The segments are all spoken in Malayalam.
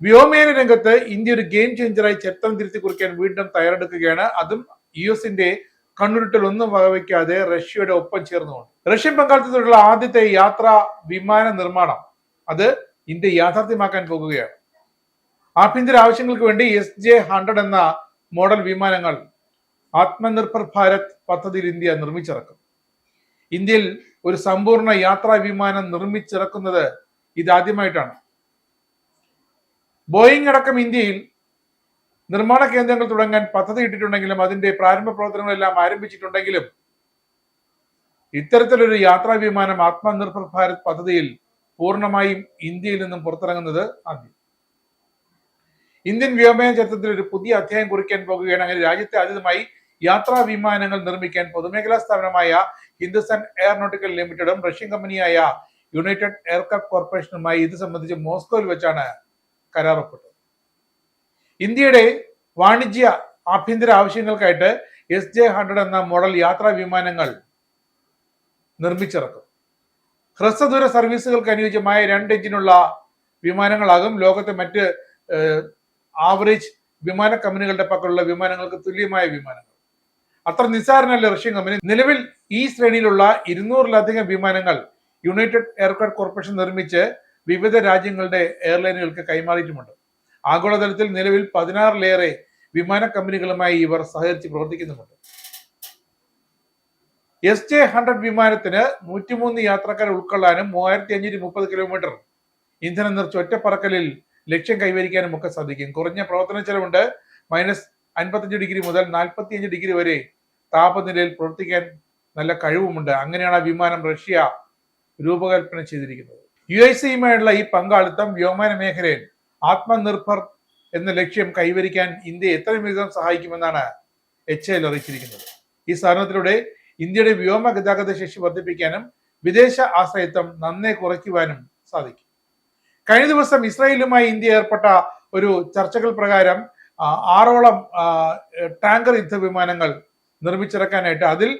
വ്യോമയാന രംഗത്ത് ഇന്ത്യ ഒരു ഗെയിം ചേഞ്ചറായി ചരിത്രം തിരുത്തി കുറിക്കാൻ വീണ്ടും തയ്യാറെടുക്കുകയാണ്. അതും US കണ്ണുരുട്ടൽ ഒന്നും വകവയ്ക്കാതെ റഷ്യയുടെ ഒപ്പം ചേർന്നുകൊണ്ട്. റഷ്യൻ പങ്കാളിത്തത്തിലുള്ള ആദ്യത്തെ യാത്രാ വിമാന നിർമ്മാണം അത് ഇന്ത്യ യാഥാർത്ഥ്യമാക്കാൻ പോകുകയാണ്. ആഭ്യന്തര ആവശ്യങ്ങൾക്ക് വേണ്ടി SJ-100 എന്ന മോഡൽ വിമാനങ്ങൾ ആത്മനിർഭർ ഭാരത് പദ്ധതിയിൽ ഇന്ത്യ നിർമ്മിച്ചിറക്കും. ഇന്ത്യയിൽ ഒരു സമ്പൂർണ്ണ യാത്രാ വിമാനം നിർമ്മിച്ചിറക്കുന്നത് ഇതാദ്യമായിട്ടാണ്. ബോയിങ് അടക്കം ഇന്ത്യയിൽ നിർമ്മാണ കേന്ദ്രങ്ങൾ തുടങ്ങാൻ പദ്ധതി ഇട്ടിട്ടുണ്ടെങ്കിലും അതിന്റെ പ്രാരംഭ പ്രവർത്തനങ്ങളെല്ലാം ആരംഭിച്ചിട്ടുണ്ടെങ്കിലും ഇത്തരത്തിലൊരു യാത്രാ വിമാനം ആത്മനിർഭർ ഭാരത് പദ്ധതിയിൽ പൂർണ്ണമായും ഇന്ത്യയിൽ നിന്നും പുറത്തിറങ്ങുന്നത് ആദ്യം. ഇന്ത്യൻ വ്യോമയാന ചരിത്രത്തിൽ ഒരു പുതിയ അധ്യായം കുറിക്കാൻ പോകുകയാണ്. അങ്ങനെ രാജ്യത്തെ ആദ്യമായി യാത്രാ വിമാനങ്ങൾ നിർമ്മിക്കാൻ പൊതുമേഖലാ സ്ഥാപനമായ ഹിന്ദുസ്ഥാൻ എയറോനോട്ടിക്കൽ ലിമിറ്റഡും റഷ്യൻ കമ്പനിയായ യുണൈറ്റഡ് എയർക്രാഫ്റ്റ് കോർപ്പറേഷനുമായി ഇത് സംബന്ധിച്ച് മോസ്കോയിൽ വെച്ചാണ് കരാർ ഒപ്പിട്ടത്. ഇന്ത്യയുടെ വാണിജ്യ ആഭ്യന്തര ആവശ്യങ്ങൾക്കായിട്ട് SJ-100 എന്ന മോഡൽ യാത്രാ വിമാനങ്ങൾ നിർമ്മിച്ചിറക്കും. ഹ്രസ്വദൂര സർവീസുകൾക്ക് അനുയോജ്യമായ 2 എഞ്ചിനുള്ള വിമാനങ്ങളാകും ലോകത്തെ മറ്റ് ആവറേജ് വിമാന കമ്പനികളുടെ പക്കലുള്ള വിമാനങ്ങൾക്ക് തുല്യമായ വിമാനങ്ങൾ. അത്ര നിസ്സാരനല്ല റഷ്യൻ കമ്പനി. നിലവിൽ ഈ ശ്രേണിയിലുള്ള 200-ലധികം വിമാനങ്ങൾ യുണൈറ്റഡ് എയർക്രാഫ്റ്റ് കോർപ്പറേഷൻ നിർമ്മിച്ച് വിവിധ രാജ്യങ്ങളുടെ എയർലൈനുകൾക്ക് കൈമാറിയിട്ടുമുണ്ട്. ആഗോളതലത്തിൽ നിലവിൽ 16-ലേറെ വിമാന കമ്പനികളുമായി ഇവർ സഹകരിച്ച് പ്രവർത്തിക്കുന്നുമുണ്ട്. SJ-100 വിമാനത്തിന് 103 യാത്രക്കാരെ ഉൾക്കൊള്ളാനും 3530 കിലോമീറ്റർ ഇന്ധനം നിറച്ച് ഒറ്റപ്പറക്കലിൽ ലക്ഷ്യം കൈവരിക്കാനും ഒക്കെ സാധിക്കും. കുറഞ്ഞ പ്രവർത്തന ചെലവുണ്ട്. -55 മുതൽ 45 വരെ താപനിലയിൽ പ്രവർത്തിക്കാൻ നല്ല കഴിവുമുണ്ട്. അങ്ങനെയാണ് ആ വിമാനം റഷ്യ രൂപകൽപ്പന ചെയ്തിരിക്കുന്നത്. UAE-യുമായുള്ള ഈ പങ്കാളിത്തം വ്യോമയാന മേഖലയിൽ ആത്മനിർഭർ എന്ന ലക്ഷ്യം കൈവരിക്കാൻ ഇന്ത്യയെ എത്രയും വേഗം സഹായിക്കുമെന്നാണ് HAL അറിയിച്ചിരിക്കുന്നത്. ഈ സ്ഥാപനത്തിലൂടെ ഇന്ത്യയുടെ വ്യോമ ഗതാഗത ശേഷി വർദ്ധിപ്പിക്കാനും വിദേശ ആശ്രയത്വം നന്നേ കുറയ്ക്കുവാനും സാധിക്കും. കഴിഞ്ഞ ദിവസം ഇസ്രായേലുമായി ഇന്ത്യ ഏർപ്പെട്ട ഒരു ചർച്ചകൾ പ്രകാരം 6ഓളം ടാങ്കർ യുദ്ധവിമാനങ്ങൾ നിർമ്മിച്ചിറക്കാനായിട്ട് അതിൽ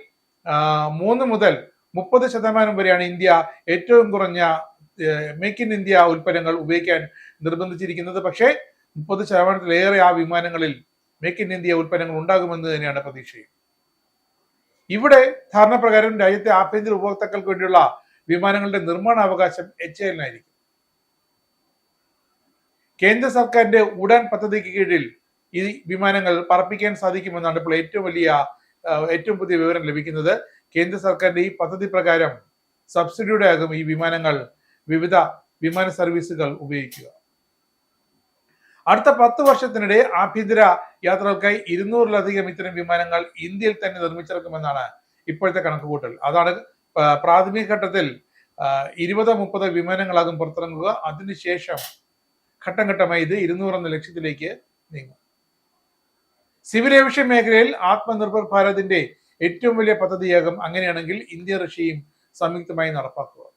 3 മുതൽ 30% വരെയാണ് ഇന്ത്യ ഏറ്റവും കുറഞ്ഞ മേക്ക് ഇൻ ഇന്ത്യ ഉൽപ്പന്നങ്ങൾ ഉപയോഗിക്കാൻ നിർബന്ധിച്ചിരിക്കുന്നത്. പക്ഷേ 30%-ലേറെ ആ വിമാനങ്ങളിൽ മേക്ക് ഇൻ ഇന്ത്യ ഉൽപ്പന്നങ്ങൾ ഉണ്ടാകുമെന്ന് തന്നെയാണ് പ്രതീക്ഷയും. ഇവിടെ ധാരണ പ്രകാരം രാജ്യത്തെ ആഭ്യന്തര ഉപഭോക്താക്കൾക്ക് വേണ്ടിയുള്ള വിമാനങ്ങളുടെ നിർമ്മാണാവകാശം HAL-നായിരിക്കും. കേന്ദ്ര സർക്കാരിന്റെ ഉഡാൻ പദ്ധതിക്ക് കീഴിൽ ഈ വിമാനങ്ങൾ പറപ്പിക്കാൻ സാധിക്കുമെന്നാണ് ഇപ്പോൾ ഏറ്റവും പുതിയ വിവരം ലഭിക്കുന്നത്. കേന്ദ്ര സർക്കാരിന്റെ ഈ പദ്ധതി പ്രകാരം സബ്സിഡിയുടെ ആകും ഈ വിമാനങ്ങൾ വിവിധ വിമാന സർവീസുകൾ ഉപയോഗിക്കുക. അടുത്ത 10 വർഷത്തിനിടെ ആഭ്യന്തര യാത്രകൾക്കായി 200-ലധികം ഇത്തരം വിമാനങ്ങൾ ഇന്ത്യയിൽ തന്നെ നിർമ്മിച്ചിറക്കുമെന്നാണ് ഇപ്പോഴത്തെ കണക്കുകൂട്ടൽ. അതാണ് പ്രാഥമിക ഘട്ടത്തിൽ 20-30 വിമാനങ്ങളാകും പുറത്തിറങ്ങുക. അതിനുശേഷം ഘട്ടം ഘട്ടമായി ഇത് 200 എന്ന ലക്ഷ്യത്തിലേക്ക് നീങ്ങും. സിവിൽ ഏവിയേഷൻ മേഖലയിൽ ആത്മനിർഭർ ഭാരതിന്റെ ഏറ്റവും വലിയ പദ്ധതിയാകും അങ്ങനെയാണെങ്കിൽ ഇന്ത്യ റഷ്യയും സംയുക്തമായി നടപ്പാക്കുക.